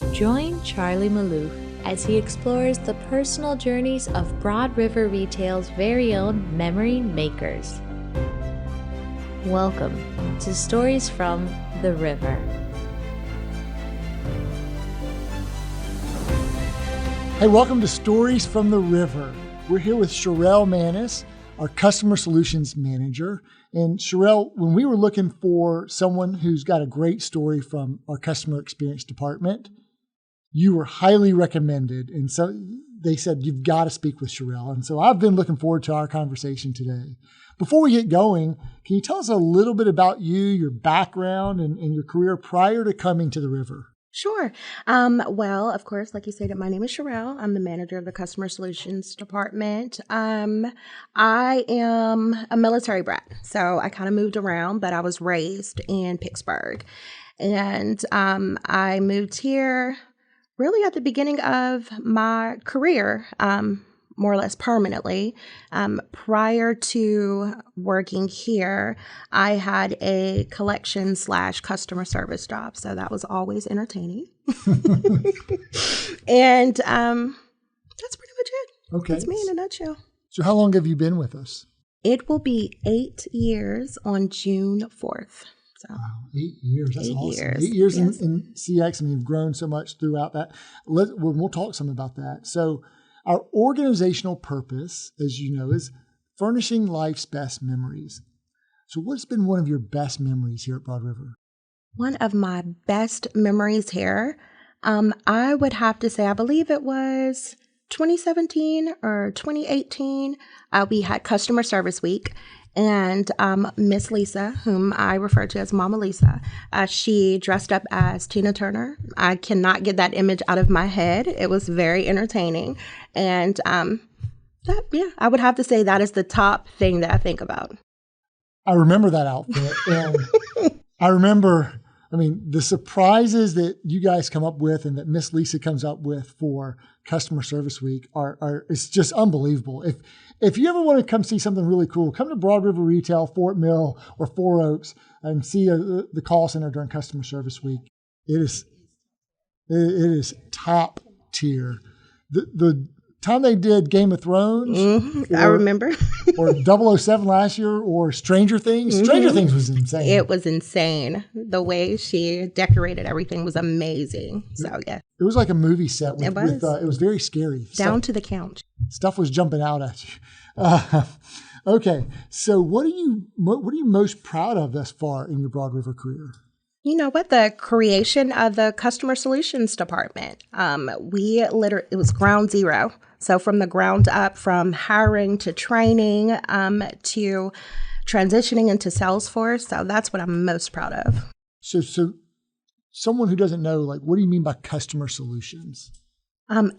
Join Charlie Maloof as he explores the personal journeys of Broad River Retail's very own memory makers. Welcome to Stories from the River. Hey, welcome to Stories from the River. We're here with Cherelle Maness, our Customer Solutions Manager. And Cherelle, when we were looking for someone who's got a great story from our Customer Experience Department, you were highly recommended. And so they said, you've got to speak with Cherelle. And so I've been looking forward to our conversation today. Before we get going, can you tell us a little bit about you, your background, and your career prior to coming to the River? Sure. Well, of course, like you said, my name is Cherelle. I'm the manager of the Customer Solutions Department. I am a military brat, so I kind of moved around, but I was raised in Pittsburgh. And I moved here really at the beginning of my career, more or less permanently. Prior to working here, I had a collection/customer service job, so that was always entertaining. And that's pretty much it. Okay. That's me in a nutshell. So how long have you been with us? It will be 8 years on June 4th. So. Wow, 8 years. That's awesome. 8 years, years in CX, and you've grown so much throughout that. We'll talk some about that. So our organizational purpose, as you know, is furnishing life's best memories. So what's been one of your best memories here at Broad River? One of my best memories here, I would have to say, I believe it was 2017 or 2018. We had Customer Service Week. And Miss Lisa, whom I refer to as Mama Lisa, she dressed up as Tina Turner. I cannot get that image out of my head. It was very entertaining. And I would have to say that is the top thing that I think about. I remember that outfit. And I remember, the surprises that you guys come up with and that Miss Lisa comes up with for Customer Service Week are it's just unbelievable. If you ever want to come see something really cool, come to Broad River Retail, Fort Mill, or Four Oaks and see the call center during Customer Service Week. It is top tier. The time they did Game of Thrones, I remember, or 007 last year, or Stranger Things. Stranger Things was insane. It was insane. The way she decorated everything was amazing. So yeah, it was like a movie set. It was very scary. Down to the couch. Stuff was jumping out at you. Okay, so what are you most proud of thus far in your Broad River career? You know what? The creation of the Customer Solutions Department. It was ground zero. So from the ground up, from hiring to training to transitioning into Salesforce. So that's what I'm most proud of. So someone who doesn't know, what do you mean by customer solutions?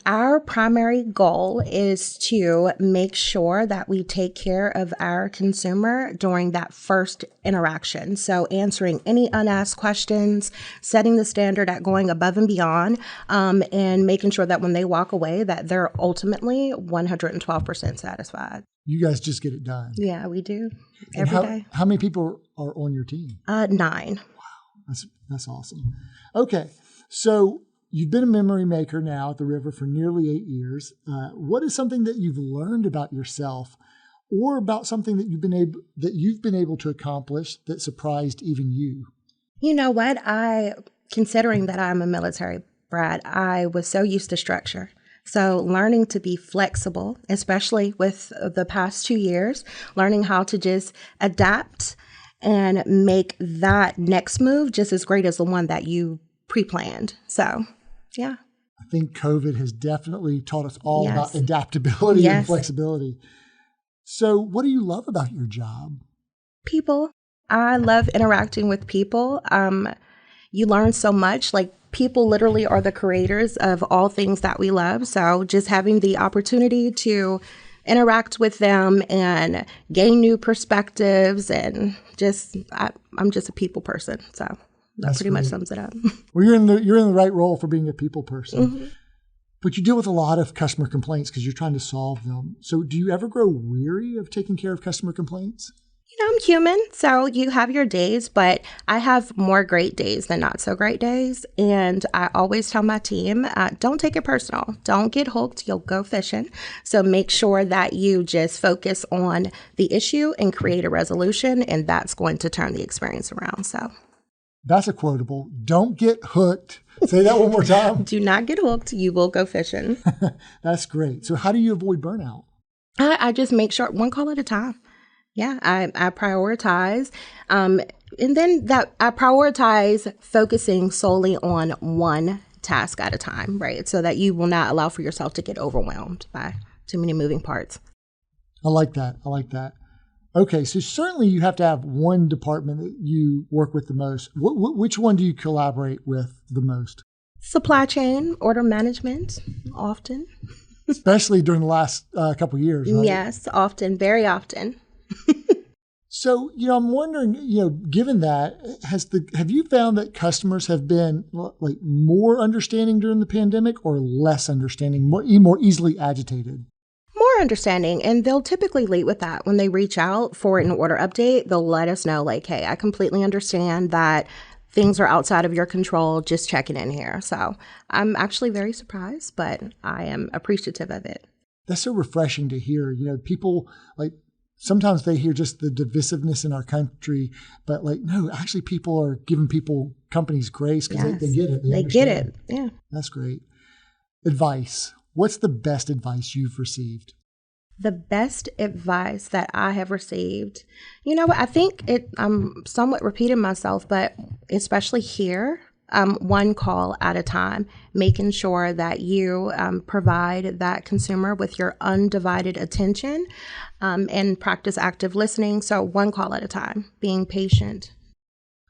Our primary goal is to make sure that we take care of our consumer during that first interaction. So answering any unasked questions, setting the standard at going above and beyond, and making sure that when they walk away, that they're ultimately 112% satisfied. You guys just get it done. Yeah, we do. Every day. How many people are on your team? 9. Wow, that's awesome. Okay, so you've been a memory maker now at the River for nearly 8 years. What is something that you've learned about yourself, or about something that you've been able to accomplish that surprised even you? You know what? Considering that I'm a military brat, I was so used to structure. So learning to be flexible, especially with the past 2 years, learning how to just adapt and make that next move just as great as the one that you pre-planned. So, yeah. I think COVID has definitely taught us all about adaptability and flexibility. So what do you love about your job? People. I love interacting with people. You learn so much. People literally are the creators of all things that we love. So just having the opportunity to interact with them and gain new perspectives, and I'm just a people person. So that pretty much sums it up. Well, you're in the right role for being a people person. Mm-hmm. But you deal with a lot of customer complaints because you're trying to solve them. So do you ever grow weary of taking care of customer complaints? I'm human, so you have your days, but I have more great days than not so great days. And I always tell my team, don't take it personal. Don't get hooked. You'll go fishing. So make sure that you just focus on the issue and create a resolution, and that's going to turn the experience around. So That's a quotable. Don't get hooked. Say that one more time. do not get hooked. You will go fishing. That's great. So how do you avoid burnout? I just make sure one call at a time. Yeah, I prioritize. And then that I prioritize focusing solely on one task at a time, right? So that you will not allow for yourself to get overwhelmed by too many moving parts. I like that. I like that. Okay, so certainly you have to have one department that you work with the most. Which one do you collaborate with the most? Supply chain, order management, often. Especially during the last couple of years, right? Yes, often, very often. So, I'm wondering, given that, have you found that customers have been like more understanding during the pandemic or less understanding, more easily agitated? More understanding, and they'll typically lead with that. When they reach out for an order update, they'll let us know, like, hey, I completely understand that things are outside of your control, just checking in here. So I'm actually very surprised, but I am appreciative of it. That's so refreshing to hear. People like, sometimes they hear just the divisiveness in our country, but like, no, actually people are giving companies grace because Yes. they get it. They get it. Yeah. That's great. Advice. What's the best advice you've received? The best advice that I have received, I think I'm somewhat repeating myself, but especially here, one call at a time, making sure that you provide that consumer with your undivided attention and practice active listening. So one call at a time, being patient.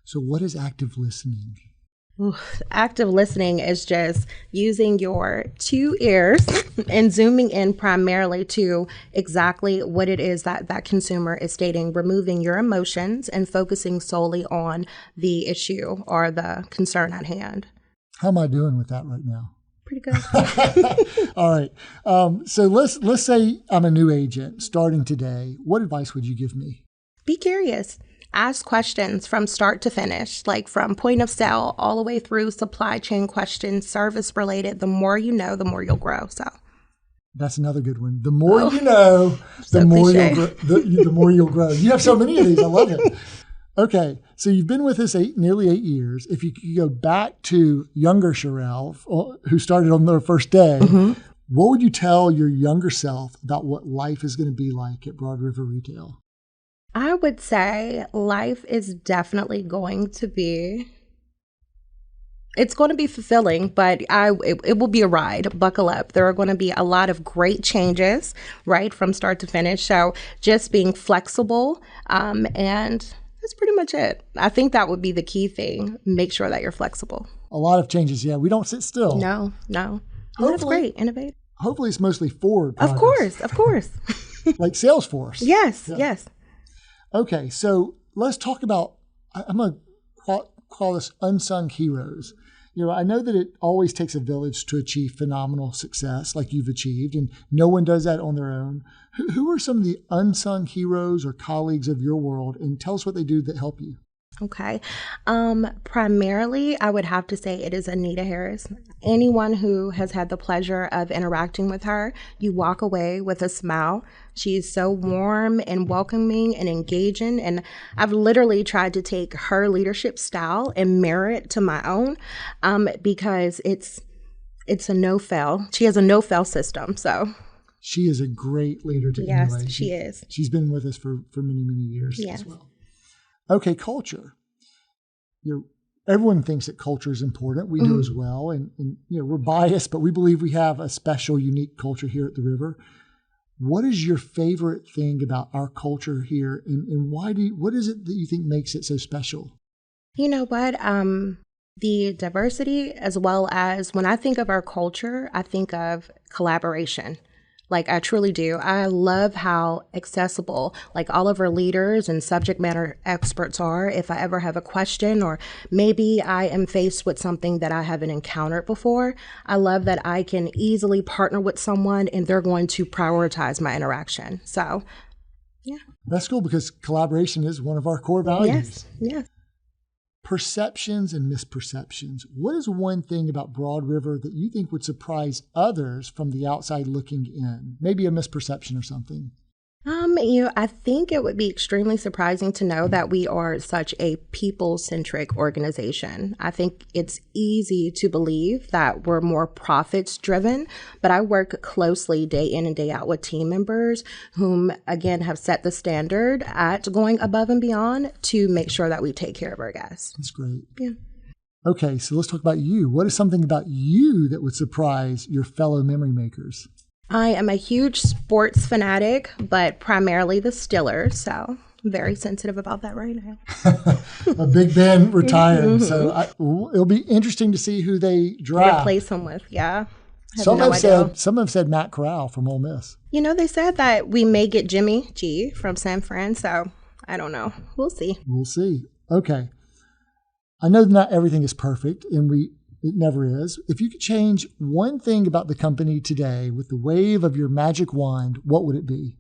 So what is active listening? Active listening is just using your two ears and zooming in primarily to exactly what it is that consumer is stating, removing your emotions and focusing solely on the issue or the concern at hand. How am I doing with that right now? Pretty good. All right. So let's say I'm a new agent starting today. What advice would you give me? Be curious. Ask questions from start to finish, like from point of sale all the way through supply chain questions, service related. The more you know, the more you'll grow. So that's another good one. The more you know, the more you'll grow. You have so many of these. I love it. Okay. So you've been with us nearly 8 years. If you could go back to younger Cherelle, who started on their first day, what would you tell your younger self about what life is going to be like at Broad River Retail? I would say life is definitely going to be, it's going to be fulfilling, but it will be a ride. Buckle up. There are going to be a lot of great changes, right, from start to finish. So just being flexible, and that's pretty much it. I think that would be the key thing. Make sure that you're flexible. A lot of changes. Yeah, we don't sit still. No. That's great. Innovate. Hopefully it's mostly forward progress. Of course. Like Salesforce. Yes. Okay, so let's talk about, I'm going to call this Unsung Heroes. I know that it always takes a village to achieve phenomenal success like you've achieved, and no one does that on their own. Who are some of the unsung heroes or colleagues of your world, and tell us what they do that help you? Okay. Primarily, I would have to say it is Anita Harris. Anyone who has had the pleasure of interacting with her, you walk away with a smile. She's so warm and welcoming and engaging. And I've literally tried to take her leadership style and mirror it to my own, because it's a no-fail. She has a no-fail system. So she is a great leader to yes, emulate. she is. She's been with us for many, many years as well. Okay, culture. Everyone thinks that culture is important. We do as well. And we're biased, but we believe we have a special, unique culture here at the River. What is your favorite thing about our culture here? And what is it that you think makes it so special? You know what? The diversity, as well as when I think of our culture, I think of collaboration. Like, I truly do. I love how accessible, like, all of our leaders and subject matter experts are. If I ever have a question, or maybe I am faced with something that I haven't encountered before, I love that I can easily partner with someone and they're going to prioritize my interaction. So, yeah. That's cool because collaboration is one of our core values. Yes. Perceptions and misperceptions. What is one thing about Broad River that you think would surprise others from the outside looking in? Maybe a misperception or something. I think it would be extremely surprising to know that we are such a people-centric organization. I think it's easy to believe that we're more profits-driven, but I work closely day in and day out with team members whom, again, have set the standard at going above and beyond to make sure that we take care of our guests. That's great. Yeah. Okay, so let's talk about you. What is something about you that would surprise your fellow memory makers? I am a huge sports fanatic, but primarily the Steelers, so I'm very sensitive about that right now. A Big Ben retired, so it'll be interesting to see who they draft. Replace him with, yeah. Some have said Matt Corral from Ole Miss. They said that we may get Jimmy G from San Fran, so I don't know. We'll see. We'll see. Okay. I know not everything is perfect, and it never is. If you could change one thing about the company today with the wave of your magic wand, what would it be?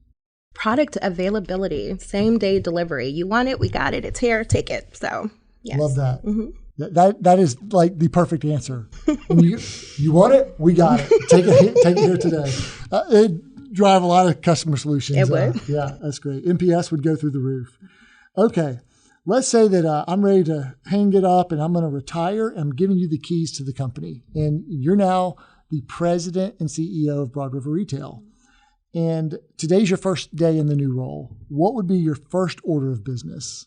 Product availability, same day delivery. You want it, we got it. It's here, take it. So, yes. Love that. Mm-hmm. That is like the perfect answer. You want it, we got it. Take it here today. It'd drive a lot of customer solutions. It would. Yeah, that's great. NPS would go through the roof. Okay. Let's say that I'm ready to hang it up and I'm going to retire. I'm giving you the keys to the company. And you're now the president and CEO of Broad River Retail. And today's your first day in the new role. What would be your first order of business?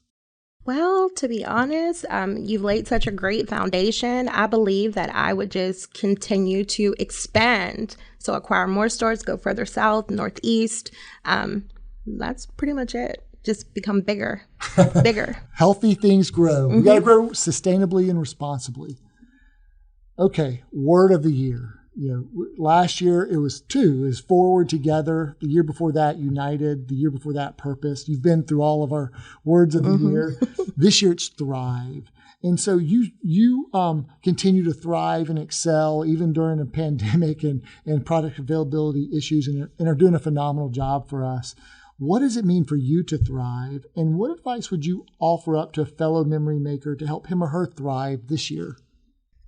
Well, to be honest, you've laid such a great foundation. I believe that I would just continue to expand. So acquire more stores, go further south, northeast. That's pretty much it. Just become bigger. Healthy things grow. We got to grow sustainably and responsibly. Okay, word of the year. Last year it was 2. It was forward, together. The year before that, united. The year before that, purpose. You've been through all of our words of the year. This year it's thrive. And so you continue to thrive and excel even during a pandemic and product availability issues and are doing a phenomenal job for us. What does it mean for you to thrive? And what advice would you offer up to a fellow memory maker to help him or her thrive this year?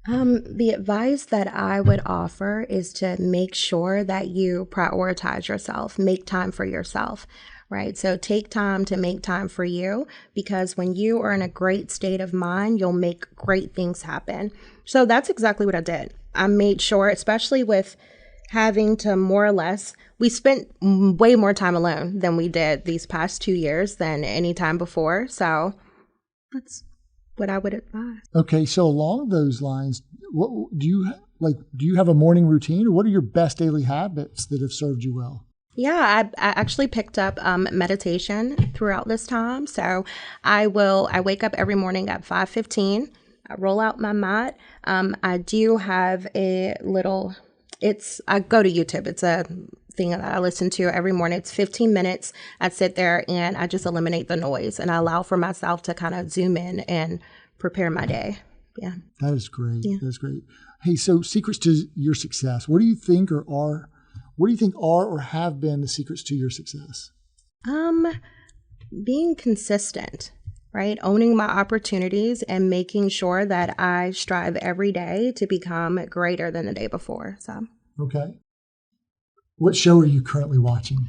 The advice that I would offer is to make sure that you prioritize yourself, make time for yourself, right? So take time to make time for you, because when you are in a great state of mind, you'll make great things happen. So that's exactly what I did. I made sure, especially with having to more or less, we spent way more time alone than we did these past 2 years than any time before. So that's what I would advise. Okay, so along those lines, what do you have a morning routine, or what are your best daily habits that have served you well? Yeah, I actually picked up meditation throughout this time. So I wake up every morning at 5:15. I roll out my mat. I do have I go to YouTube. It's a thing that I listen to every morning. It's 15 minutes. I sit there and I just eliminate the noise and I allow for myself to kind of zoom in and prepare my day. Yeah. That is great. Yeah. That's great. Hey, so secrets to your success. What do you think are or have been the secrets to your success? Being consistent, right? Owning my opportunities and making sure that I strive every day to become greater than the day before. So. Okay. What show are you currently watching?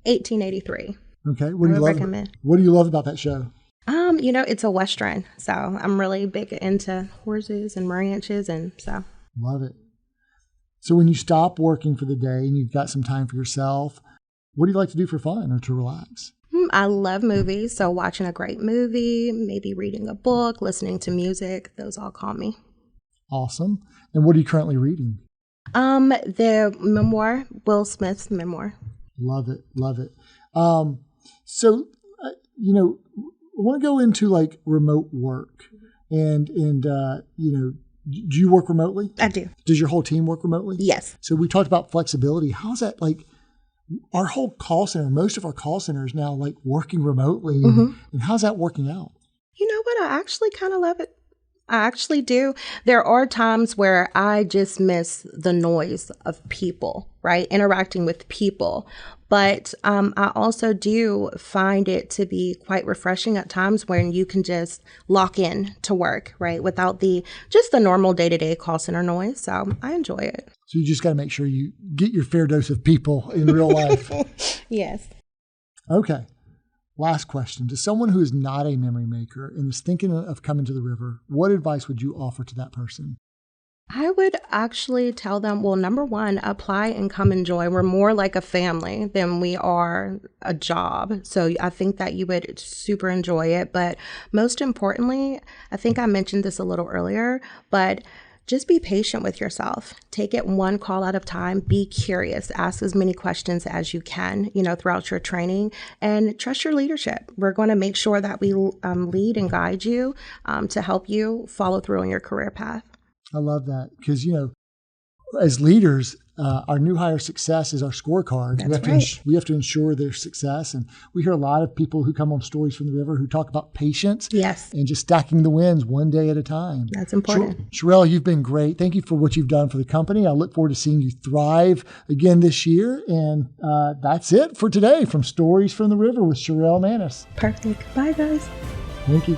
1883. Okay. What do you love about that show? It's a Western, so I'm really big into horses and ranches, and so. Love it. So when you stop working for the day and you've got some time for yourself, what do you like to do for fun or to relax? I love movies, so watching a great movie, maybe reading a book, listening to music, those all calm me. Awesome. And what are you currently reading? The memoir, Will Smith's memoir. Love it. Love it. I want to go into like remote work and do you work remotely? I do. Does your whole team work remotely? Yes. So we talked about flexibility. How's that like our whole call center, most of our call centers now like working remotely and how's that working out? You know what? I actually kind of love it. I actually do. There are times where I just miss the noise of people, right? Interacting with people. But I also do find it to be quite refreshing at times when you can just lock in to work, right? Without just the normal day-to-day call center noise. So I enjoy it. So you just got to make sure you get your fair dose of people in real life. Yes. Okay. Last question. To someone who is not a memory maker and is thinking of coming to the river, what advice would you offer to that person? I would actually tell them, well, number one, apply and come enjoy. We're more like a family than we are a job. So I think that you would super enjoy it. But most importantly, I think I mentioned this a little earlier, but just be patient with yourself. Take it one call at a time. Be curious. Ask as many questions as you can, throughout your training, and trust your leadership. We're going to make sure that we lead and guide you to help you follow through on your career path. I love that because, as leaders, our new hire success is our scorecard. We have to ensure their success. And we hear a lot of people who come on Stories from the River who talk about patience. Yes. And just stacking the wins one day at a time. That's important. Cherelle, you've been great. Thank you for what you've done for the company. I look forward to seeing you thrive again this year. And that's it for today from Stories from the River with Cherelle Maness. Perfect. Bye, guys. Thank you.